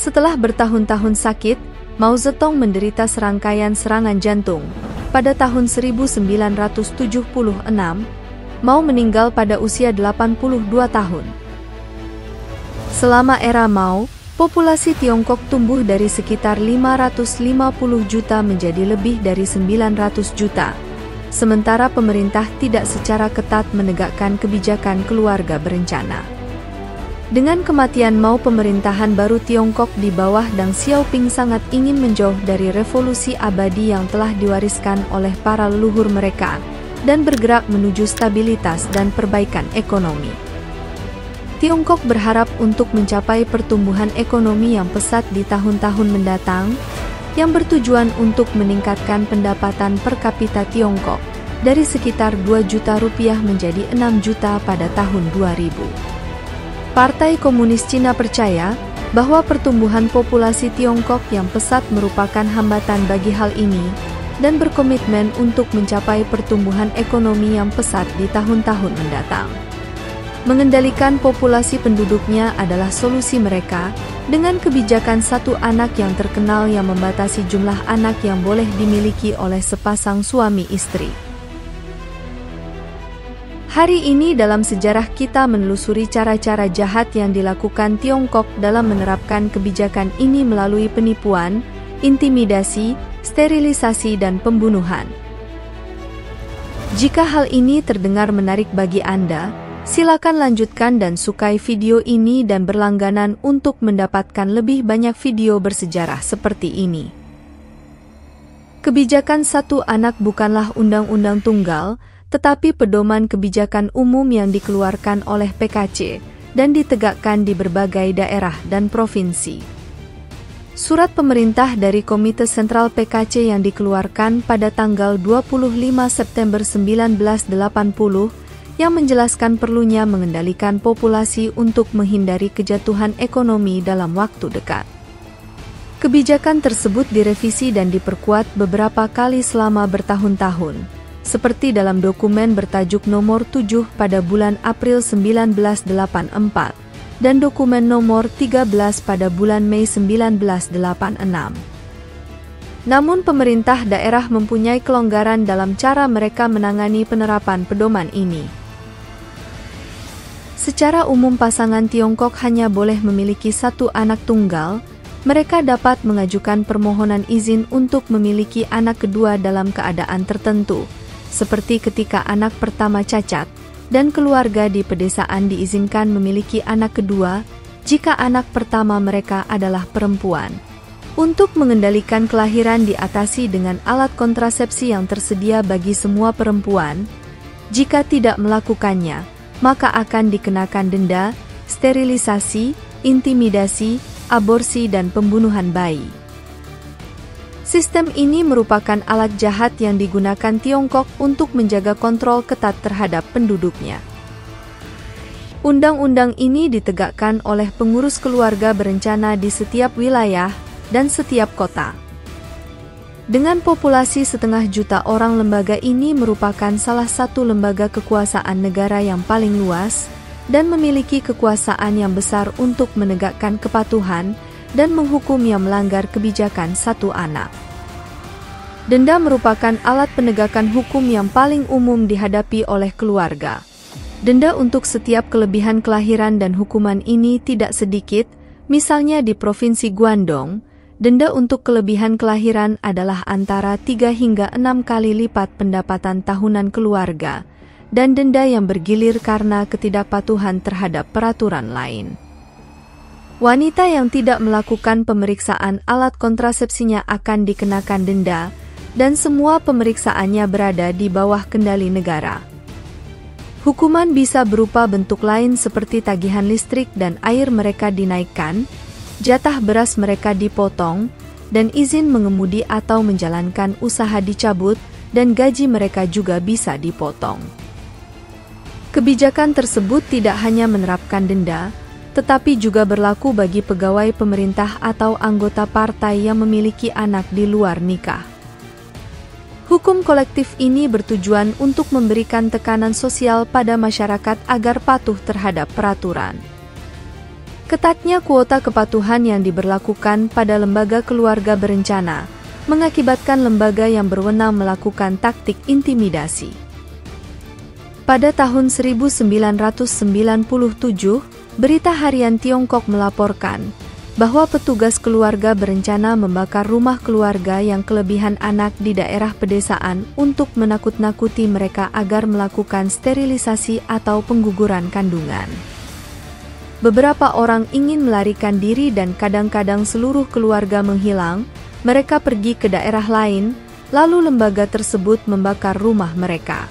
Setelah bertahun-tahun sakit, Mao Zedong menderita serangkaian serangan jantung. Pada tahun 1976, Mao meninggal pada usia 82 tahun. Selama era Mao, populasi Tiongkok tumbuh dari sekitar 550 juta menjadi lebih dari 900 juta. Sementara pemerintah tidak secara ketat menegakkan kebijakan keluarga berencana. Dengan kematian Mao, pemerintahan baru Tiongkok di bawah Deng Xiaoping sangat ingin menjauh dari revolusi abadi yang telah diwariskan oleh para leluhur mereka dan bergerak menuju stabilitas dan perbaikan ekonomi. Tiongkok berharap untuk mencapai pertumbuhan ekonomi yang pesat di tahun-tahun mendatang, yang bertujuan untuk meningkatkan pendapatan per kapita Tiongkok dari sekitar 2 juta rupiah menjadi 6 juta pada tahun 2000. Partai Komunis Cina percaya bahwa pertumbuhan populasi Tiongkok yang pesat merupakan hambatan bagi hal ini dan berkomitmen untuk mencapai pertumbuhan ekonomi yang pesat di tahun-tahun mendatang. Mengendalikan populasi penduduknya adalah solusi mereka dengan kebijakan satu anak yang terkenal yang membatasi jumlah anak yang boleh dimiliki oleh sepasang suami istri. Hari ini dalam sejarah kita menelusuri cara-cara jahat yang dilakukan Tiongkok dalam menerapkan kebijakan ini melalui penipuan, intimidasi, sterilisasi dan pembunuhan. Jika hal ini terdengar menarik bagi Anda, silakan lanjutkan dan sukai video ini dan berlangganan untuk mendapatkan lebih banyak video bersejarah seperti ini. Kebijakan satu anak bukanlah undang-undang tunggal, tetapi pedoman kebijakan umum yang dikeluarkan oleh PKC dan ditegakkan di berbagai daerah dan provinsi. Surat pemerintah dari Komite Sentral PKC yang dikeluarkan pada tanggal 25 September 1980 yang menjelaskan perlunya mengendalikan populasi untuk menghindari kejatuhan ekonomi dalam waktu dekat. Kebijakan tersebut direvisi dan diperkuat beberapa kali selama bertahun-tahun, seperti dalam dokumen bertajuk nomor 7 pada bulan April 1984 dan dokumen nomor 13 pada bulan Mei 1986. Namun pemerintah daerah mempunyai kelonggaran dalam cara mereka menangani penerapan pedoman ini. Secara umum pasangan Tiongkok hanya boleh memiliki satu anak tunggal. Mereka dapat mengajukan permohonan izin untuk memiliki anak kedua dalam keadaan tertentu, seperti ketika anak pertama cacat, dan keluarga di pedesaan diizinkan memiliki anak kedua jika anak pertama mereka adalah perempuan. Untuk mengendalikan kelahiran diatasi dengan alat kontrasepsi yang tersedia bagi semua perempuan. Jika tidak melakukannya, maka akan dikenakan denda, sterilisasi, intimidasi, aborsi dan pembunuhan bayi. Sistem ini merupakan alat jahat yang digunakan Tiongkok untuk menjaga kontrol ketat terhadap penduduknya. Undang-undang ini ditegakkan oleh pengurus keluarga berencana di setiap wilayah dan setiap kota. Dengan populasi 500 juta orang, lembaga ini merupakan salah satu lembaga kekuasaan negara yang paling luas dan memiliki kekuasaan yang besar untuk menegakkan kepatuhan dan menghukum yang melanggar kebijakan satu anak. Denda merupakan alat penegakan hukum yang paling umum dihadapi oleh keluarga. Denda untuk setiap kelebihan kelahiran dan hukuman ini tidak sedikit, misalnya di Provinsi Guangdong, denda untuk kelebihan kelahiran adalah antara 3 hingga 6 kali lipat pendapatan tahunan keluarga, dan denda yang bergilir karena ketidakpatuhan terhadap peraturan lain. Wanita yang tidak melakukan pemeriksaan alat kontrasepsinya akan dikenakan denda, dan semua pemeriksaannya berada di bawah kendali negara. Hukuman bisa berupa bentuk lain seperti tagihan listrik dan air mereka dinaikkan, jatah beras mereka dipotong, dan izin mengemudi atau menjalankan usaha dicabut, dan gaji mereka juga bisa dipotong. Kebijakan tersebut tidak hanya menerapkan denda, tetapi juga berlaku bagi pegawai pemerintah atau anggota partai yang memiliki anak di luar nikah. Hukum kolektif ini bertujuan untuk memberikan tekanan sosial pada masyarakat agar patuh terhadap peraturan. Ketatnya kuota kepatuhan yang diberlakukan pada lembaga keluarga berencana mengakibatkan lembaga yang berwenang melakukan taktik intimidasi. Pada tahun 1997, Berita Harian Tiongkok melaporkan bahwa petugas keluarga berencana membakar rumah keluarga yang kelebihan anak di daerah pedesaan untuk menakut-nakuti mereka agar melakukan sterilisasi atau pengguguran kandungan. Beberapa orang ingin melarikan diri dan kadang-kadang seluruh keluarga menghilang. Mereka pergi ke daerah lain, lalu lembaga tersebut membakar rumah mereka.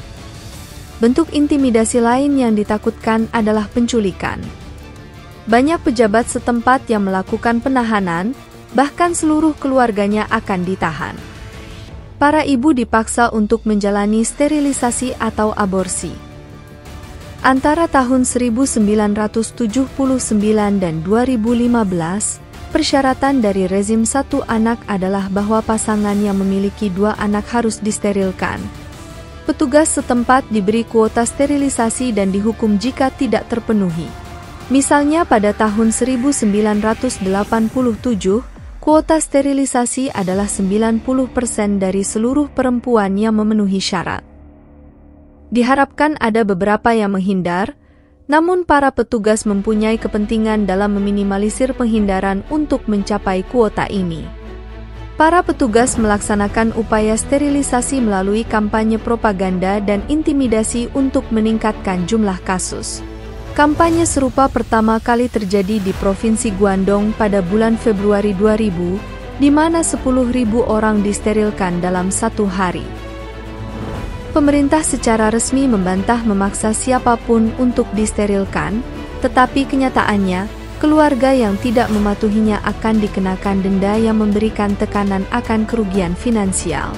Bentuk intimidasi lain yang ditakutkan adalah penculikan. Banyak pejabat setempat yang melakukan penahanan, bahkan seluruh keluarganya akan ditahan. Para ibu dipaksa untuk menjalani sterilisasi atau aborsi. Antara tahun 1979 dan 2015, persyaratan dari rezim satu anak adalah bahwa pasangan yang memiliki 2 anak harus disterilkan. Petugas setempat diberi kuota sterilisasi dan dihukum jika tidak terpenuhi. Misalnya pada tahun 1987, kuota sterilisasi adalah 90% dari seluruh perempuan yang memenuhi syarat. Diharapkan ada beberapa yang menghindar, namun para petugas mempunyai kepentingan dalam meminimalisir penghindaran untuk mencapai kuota ini. Para petugas melaksanakan upaya sterilisasi melalui kampanye propaganda dan intimidasi untuk meningkatkan jumlah kasus. Kampanye serupa pertama kali terjadi di Provinsi Guangdong pada bulan Februari 2000, di mana 10.000 orang disterilkan dalam 1 hari. Pemerintah secara resmi membantah memaksa siapapun untuk disterilkan, tetapi kenyataannya, keluarga yang tidak mematuhinya akan dikenakan denda yang memberikan tekanan akan kerugian finansial.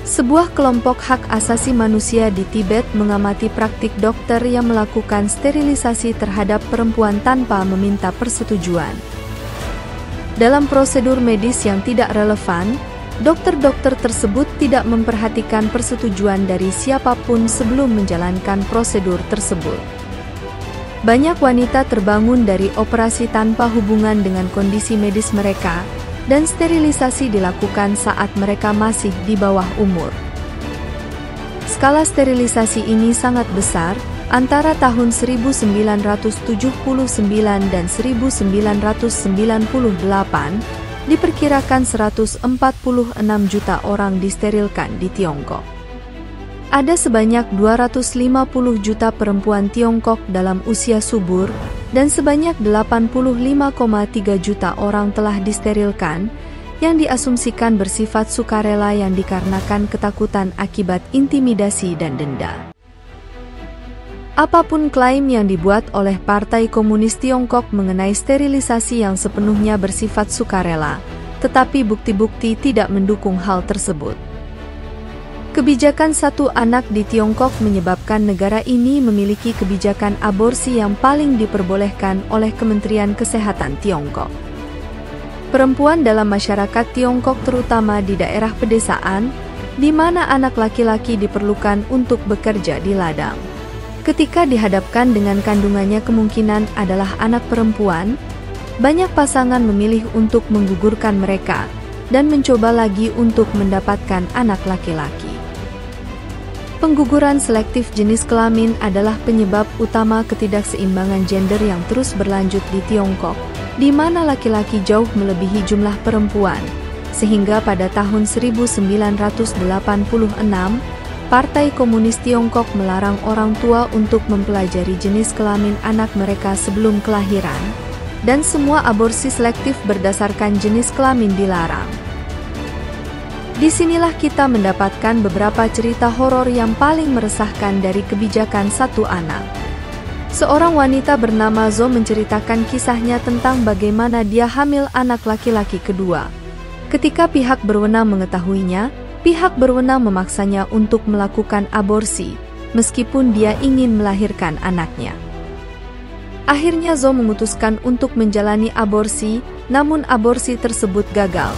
Sebuah kelompok hak asasi manusia di Tibet mengamati praktik dokter yang melakukan sterilisasi terhadap perempuan tanpa meminta persetujuan. Dalam prosedur medis yang tidak relevan, dokter-dokter tersebut tidak memperhatikan persetujuan dari siapapun sebelum menjalankan prosedur tersebut. Banyak wanita terbangun dari operasi tanpa hubungan dengan kondisi medis mereka, dan sterilisasi dilakukan saat mereka masih di bawah umur. Skala sterilisasi ini sangat besar, antara tahun 1979 dan 1998, diperkirakan 146 juta orang disterilkan di Tiongkok. Ada sebanyak 250 juta perempuan Tiongkok dalam usia subur, dan sebanyak 85,3 juta orang telah disterilkan, yang diasumsikan bersifat sukarela yang dikarenakan ketakutan akibat intimidasi dan denda. Apapun klaim yang dibuat oleh Partai Komunis Tiongkok mengenai sterilisasi yang sepenuhnya bersifat sukarela, tetapi bukti-bukti tidak mendukung hal tersebut. Kebijakan satu anak di Tiongkok menyebabkan negara ini memiliki kebijakan aborsi yang paling diperbolehkan oleh Kementerian Kesehatan Tiongkok. Perempuan dalam masyarakat Tiongkok terutama di daerah pedesaan, di mana anak laki-laki diperlukan untuk bekerja di ladang. Ketika dihadapkan dengan kandungannya kemungkinan adalah anak perempuan, banyak pasangan memilih untuk menggugurkan mereka dan mencoba lagi untuk mendapatkan anak laki-laki. Pengguguran selektif jenis kelamin adalah penyebab utama ketidakseimbangan gender yang terus berlanjut di Tiongkok, di mana laki-laki jauh melebihi jumlah perempuan, sehingga pada tahun 1986, Partai Komunis Tiongkok melarang orang tua untuk mempelajari jenis kelamin anak mereka sebelum kelahiran, dan semua aborsi selektif berdasarkan jenis kelamin dilarang. Disinilah kita mendapatkan beberapa cerita horor yang paling meresahkan dari kebijakan satu anak. Seorang wanita bernama Zo menceritakan kisahnya tentang bagaimana dia hamil anak laki-laki kedua. Ketika pihak berwenang mengetahuinya, pihak berwenang memaksanya untuk melakukan aborsi, meskipun dia ingin melahirkan anaknya. Akhirnya Zo memutuskan untuk menjalani aborsi, namun aborsi tersebut gagal.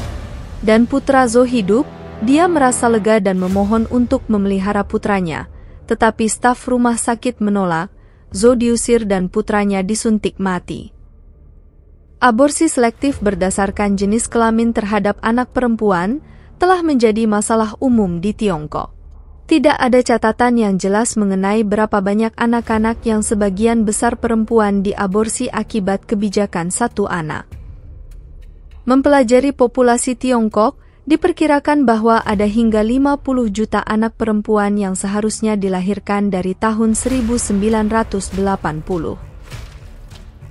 Dan putra Zo hidup, dia merasa lega dan memohon untuk memelihara putranya, tetapi staf rumah sakit menolak, Zo diusir dan putranya disuntik mati. Aborsi selektif berdasarkan jenis kelamin terhadap anak perempuan telah menjadi masalah umum di Tiongkok. Tidak ada catatan yang jelas mengenai berapa banyak anak-anak yang sebagian besar perempuan diaborsi akibat kebijakan satu anak. Mempelajari populasi Tiongkok, diperkirakan bahwa ada hingga 50 juta anak perempuan yang seharusnya dilahirkan dari tahun 1980.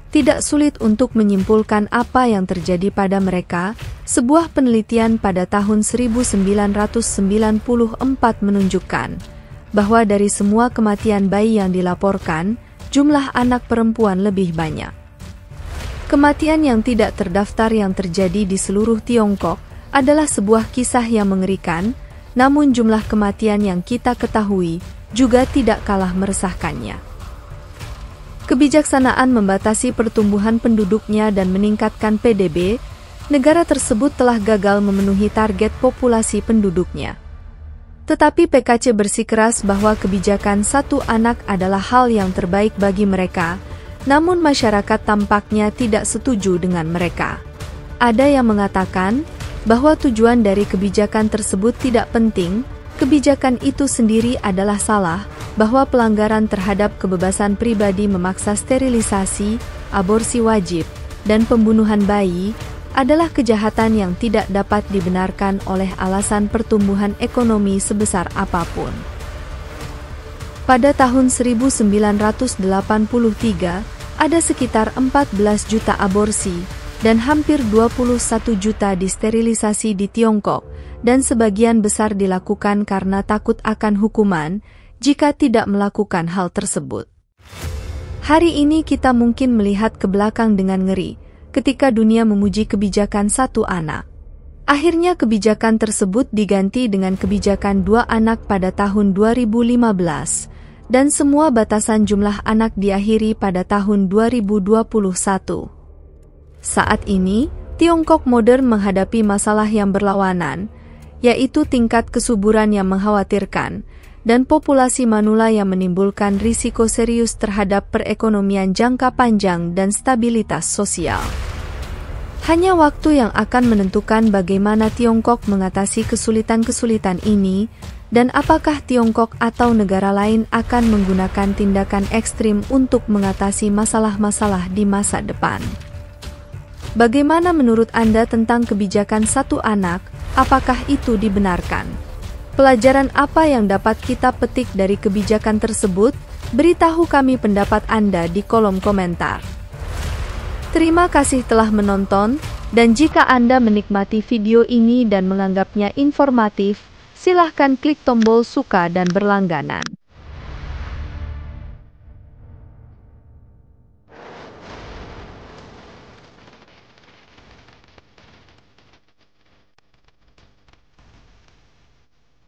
Tidak sulit untuk menyimpulkan apa yang terjadi pada mereka. Sebuah penelitian pada tahun 1994 menunjukkan bahwa dari semua kematian bayi yang dilaporkan, jumlah anak perempuan lebih banyak. Kematian yang tidak terdaftar yang terjadi di seluruh Tiongkok adalah sebuah kisah yang mengerikan, namun jumlah kematian yang kita ketahui juga tidak kalah meresahkannya. Kebijaksanaan membatasi pertumbuhan penduduknya dan meningkatkan PDB, negara tersebut telah gagal memenuhi target populasi penduduknya. Tetapi PKC bersikeras bahwa kebijakan satu anak adalah hal yang terbaik bagi mereka, namun masyarakat tampaknya tidak setuju dengan mereka. Ada yang mengatakan bahwa tujuan dari kebijakan tersebut tidak penting, kebijakan itu sendiri adalah salah, bahwa pelanggaran terhadap kebebasan pribadi memaksa sterilisasi, aborsi wajib, dan pembunuhan bayi adalah kejahatan yang tidak dapat dibenarkan oleh alasan pertumbuhan ekonomi sebesar apapun. Pada tahun 1983, ada sekitar 14 juta aborsi dan hampir 21 juta disterilisasi di Tiongkok, dan sebagian besar dilakukan karena takut akan hukuman jika tidak melakukan hal tersebut. Hari ini kita mungkin melihat ke belakang dengan ngeri, ketika dunia memuji kebijakan satu anak. Akhirnya kebijakan tersebut diganti dengan kebijakan 2 anak pada tahun 2015, dan semua batasan jumlah anak diakhiri pada tahun 2021. Saat ini, Tiongkok modern menghadapi masalah yang berlawanan, yaitu tingkat kesuburan yang mengkhawatirkan, dan populasi manula yang menimbulkan risiko serius terhadap perekonomian jangka panjang dan stabilitas sosial. Hanya waktu yang akan menentukan bagaimana Tiongkok mengatasi kesulitan-kesulitan ini, dan apakah Tiongkok atau negara lain akan menggunakan tindakan ekstrim untuk mengatasi masalah-masalah di masa depan. Bagaimana menurut Anda tentang kebijakan satu anak? Apakah itu dibenarkan? Pelajaran apa yang dapat kita petik dari kebijakan tersebut? Beritahu kami pendapat Anda di kolom komentar. Terima kasih telah menonton, dan jika Anda menikmati video ini dan menganggapnya informatif, silahkan klik tombol suka dan berlangganan.